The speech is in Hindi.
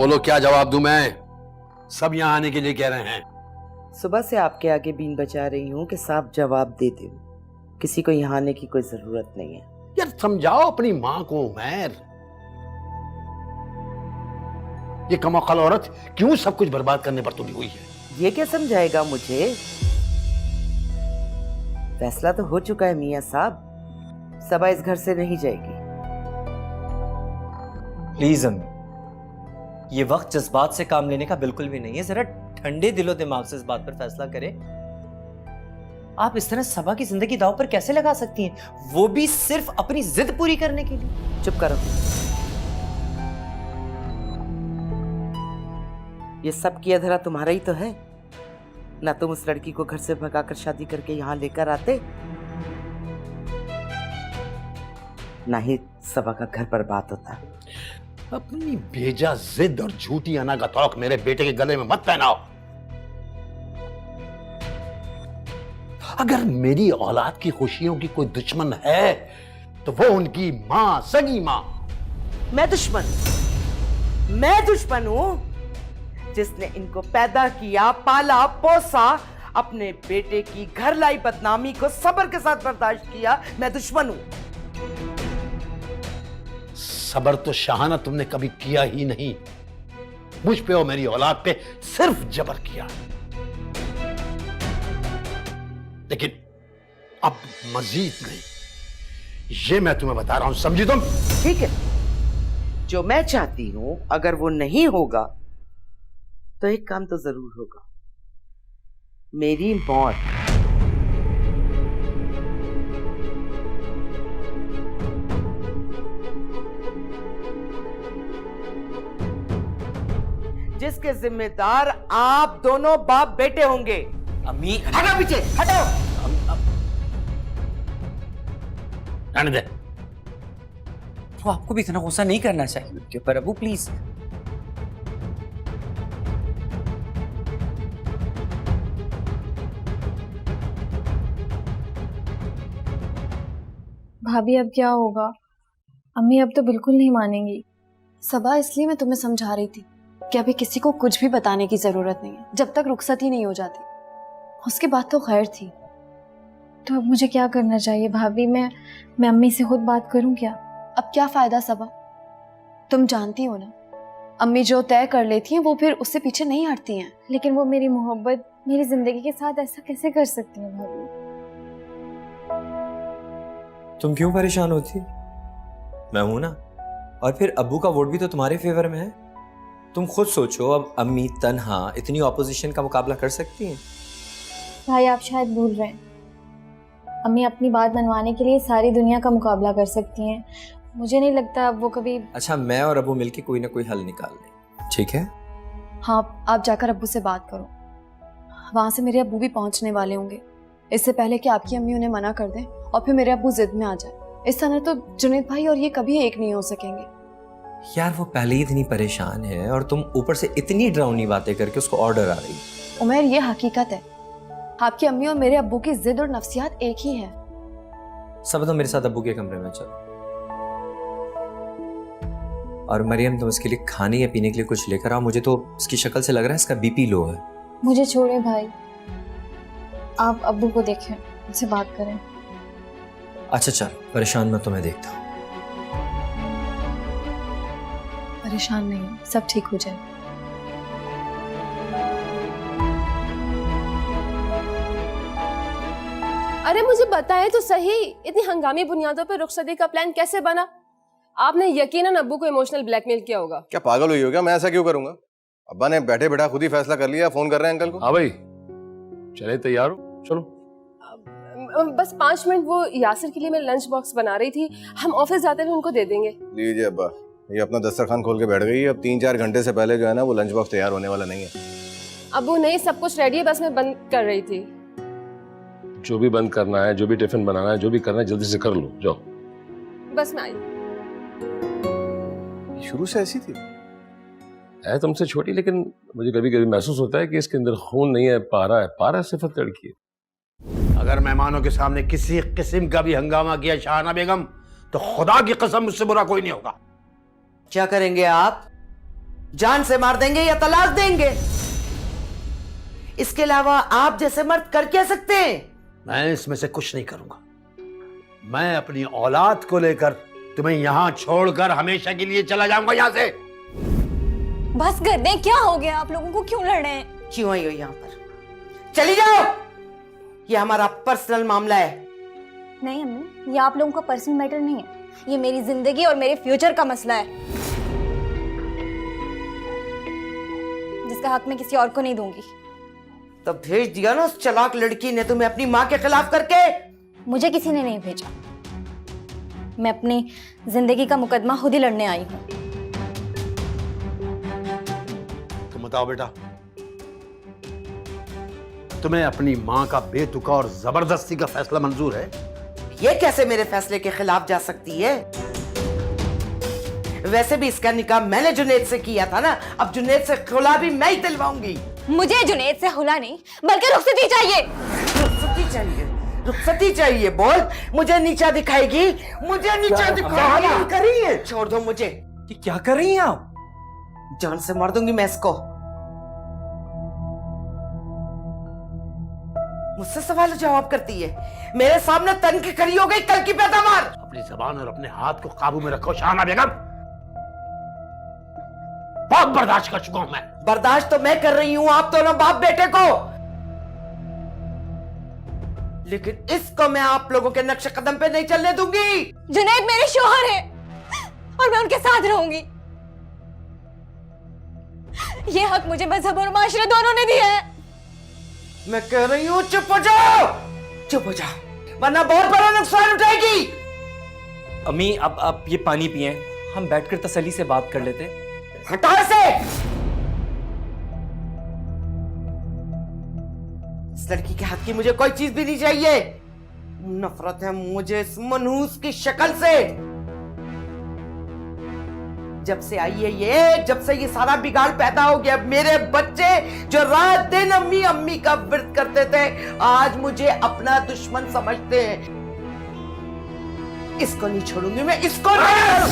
बोलो क्या जवाब दूं मैं? सब यहाँ आने के लिए कह रहे हैं। सुबह से आपके आगे बीन बजा रही हूँ कि साफ जवाब दे दो। किसी को यहाँ आने की कोई जरूरत नहीं है। यार समझाओ अपनी माँ को उमैर। ये कमाकल औरत क्यों सब कुछ बर्बाद करने पर तुली हुई है? ये क्या समझाएगा मुझे? फैसला तो हो चुका है मियाँ साहब, सबा इस घर से नहीं जाएगी। प्लीज अम्मी, ये वक्त जज्बात से काम लेने का बिल्कुल भी नहीं है। जरा ठंडे दिलो दिमाग से इस बात पर फैसला करें। आप इस तरह सबा की जिंदगी दांव पर कैसे लगा सकती हैं, वो भी सिर्फ अपनी जिद पूरी करने के लिए? चुप करो। ये सब किया धरा तुम्हारा ही तो है ना। तुम उस लड़की को घर से भगाकर शादी करके यहाँ लेकर आते, ना ही सबा का घर बर्बाद होता। अपनी बेजा जिद और झूठी अनागा तौक मेरे बेटे के गले में मत पहनाओ। अगर मेरी औलाद की खुशियों की कोई दुश्मन है तो वो उनकी मां, सगी मां। मैं दुश्मन हूं जिसने इनको पैदा किया, पाला पोसा, अपने बेटे की घर लाई बदनामी को सब्र के साथ बर्दाश्त किया। मैं दुश्मन हूं। सबर तो शाहाना तुमने कभी किया ही नहीं। मुझ पे और मेरी औलाद पे सिर्फ जबर किया। लेकिन अब मजीद नहीं, ये मैं तुम्हें बता रहा हूं, समझी तुम? ठीक है, जो मैं चाहती हूं अगर वो नहीं होगा तो एक काम तो जरूर होगा, मेरी मौत। जिसके जिम्मेदार आप दोनों बाप बेटे होंगे। अम्मी, हटो पीछे, हटो। रहने दे। वो आपको भी इतना गुस्सा नहीं करना चाहिए उनके ऊपर अबू, प्लीज। भाभी अब क्या होगा? अम्मी अब तो बिल्कुल नहीं मानेंगी। सबा, इसलिए मैं तुम्हें समझा रही थी कि अभी किसी को कुछ भी बताने की जरूरत नहीं है, जब तक रुखसत ही नहीं हो जाती। उसके बाद तो खैर थी। तो अब मुझे क्या करना चाहिए भाभी? मैं अम्मी से खुद बात करूं क्या? अब क्या फायदा सबा? तुम जानती हो ना, अम्मी जो तय कर लेती हैं वो फिर उससे पीछे नहीं हटती हैं। लेकिन वो मेरी मोहब्बत, मेरी जिंदगी के साथ ऐसा कैसे कर सकती हैं भाभी? तुम क्यों परेशान होती? मैं हूं ना, और फिर अब्बू का वोट भी तो तुम्हारे फेवर में है। तुम खुद सोचो, अब अम्मी तन्हा इतनी ऑपोजिशन का मुकाबला कर सकती हैं? भाई, आप शायद भूल रहे हैं, अम्मी अपनी बात मनवाने के लिए सारी दुनिया का मुकाबला कर सकती हैं। मुझे नहीं लगता वो कभी। अच्छा, मैं और अब्बू मिलके कोई ना कोई हल निकाल लें, ठीक है? हाँ, आप जाकर अब्बू से बात करो। वहां से मेरे अब्बू भी पहुंचने वाले होंगे, इससे पहले कि आपकी अम्मी उन्हें मना कर दें और फिर मेरे अब्बू जिद में आ जाए। इस तरह तो जुनैद भाई और ये कभी एक नहीं हो सकेंगे। यार, वो पहले ही इतनी परेशान है और तुम ऊपर से इतनी डरावनी बातें करके उसको ऑर्डर आ रही। उमर, ये हकीकत है, आपकी अम्मी और मेरे अब्बू की जिद और नफ्सियात एक ही है। सब तो मेरे साथ अब्बू के कमरे में चलो। और मरियम, तुम इसके लिए खाने या पीने के लिए कुछ लेकर आओ। मुझे तो इसकी शक्ल से लग रहा है इसका बीपी लो है। मुझे छोड़े भाई, आप अब्बू को देखें, उनसे बात करें। अच्छा चलो, परेशान मत, तो मैं देखता हूँ। परेशान नहीं, सब ठीक हो जाए। अरे मुझे बताए तो सही, इतनी हंगामी बुनियादों पर रुखसती का प्लान कैसे बना? आपने यकीनन अब्बू को इमोशनल ब्लैकमेल किया होगा। क्या पागल हुई हो क्या? मैं ऐसा क्यों करूंगा? अब्बा ने बैठे बैठा खुद ही फैसला कर लिया। फोन कर रहे हैं अंकल को। हाँ भाई, चले तैयार हो, चलो। बस 5 मिनट, वो यासिर के लिए मैं लंच बॉक्स बना रही थी, हम ऑफिस जाते हुए उनको दे देंगे। लीजिए अब्बा, ये अपना दस्तरखान खोल के बैठ गई है। अब 3-4 घंटे से पहले जो है ना, वो लंच बॉक्स तैयार होने वाला नहीं है। अब्बू नहीं, सब कुछ रेडी है, बस मैं बंद कर रही थी। जो भी बंद करना है, जो भी टिफिन बनाना है, जो भी करना है, जल्दी से कर लो, जाओ। बस मैं आई। शुरू से ऐसी थी? है तुमसे छोटी, लेकिन मुझे कभी कभी महसूस होता है कि इसके अंदर खून नहीं है, पारा है। पारा सिर्फ लड़की है। अगर मेहमानों के सामने किसी किस्म का भी हंगामा किया शाहाना बेगम, तो खुदा की कसम मुझसे बुरा कोई नहीं होगा। क्या करेंगे आप? जान से मार देंगे या तलाक देंगे। इसके अलावा आप जैसे मर्द कर क्या सकते हैं? मैं इसमें से कुछ नहीं करूंगा। मैं अपनी औलाद को लेकर तुम्हें यहां छोड़कर हमेशा के लिए चला जाऊंगा यहां से। बस कर दें, क्या हो गया? आप लोगों को क्यों लड़ रहे हैं? क्यों आई हो यहां पर? चली जाओ, ये हमारा पर्सनल मामला है। नहीं अम्मी, ये आप लोगों का पर्सनल मैटर नहीं है, ये मेरी जिंदगी और मेरे फ्यूचर का मसला है, जिसका हक मैं किसी और को नहीं दूंगी। तो भेज दिया ना उस चालाक लड़की ने तुम्हें अपनी माँ के खिलाफ करके। मुझे किसी ने नहीं भेजा, मैं अपनी जिंदगी का मुकदमा खुद ही लड़ने आई हूँ। तुम बताओ बेटा, तुम्हें अपनी माँ का बेतुका और जबरदस्ती का फैसला मंजूर है? ये कैसे मेरे फैसले के खिलाफ जा सकती है? वैसे भी इसका निकाह मैंने जुनैद से किया था ना, अब जुनैद से खुला भी मैं ही दिलवाऊंगी। मुझे जुनैद से खुला नहीं बल्कि रुखसती चाहिए। रुखसती चाहिए, रुखसती चाहिए। बोल, मुझे नीचा दिखाएगी? मुझे नीचा दिखाएगी? कर रही है? छोड़ दो मुझे। ये क्या कर रही हैं आप? जान से मार दूंगी मैं इसको। मुझसे सवाल जवाब करती है, मेरे सामने तन की खड़ी हो गई कल की पैदावार। अपनी जबान और अपने हाथ को काबू में रखो शाहना बेगम। बहुत बर्दाश्त कर चुका हूं मैं। बर्दाश्त तो मैं कर रही हूं आप दोनों बाप बेटे को, लेकिन इसको मैं आप लोगों के नक्शे कदम पे नहीं चलने दूंगी। जुनैद मेरे शौहर है और मैं उनके साथ रहूंगी। ये हक मुझे मजहब और माशरे दोनों ने दिया है। मैं कह रही हूं चुप हो जाओ, चुप हो जाओ, वरना बहुत बड़ा नुकसान उठाएगी। अम्मी आप ये पानी पिए, हम बैठकर तसल्ली से बात कर लेते। हटाओ इसे। इस लड़की के हाथ की मुझे कोई चीज भी नहीं चाहिए। नफरत है मुझे इस मनहूस की शक्ल से। जब से आई है ये, जब से ये सारा बिगाड़ पैदा हो गया, मेरे बच्चे जो रात दिन अम्मी अम्मी का व्रत करते थे, आज मुझे अपना दुश्मन समझते हैं। इसको नहीं छोड़ूंगी मैं, इसको नहीं।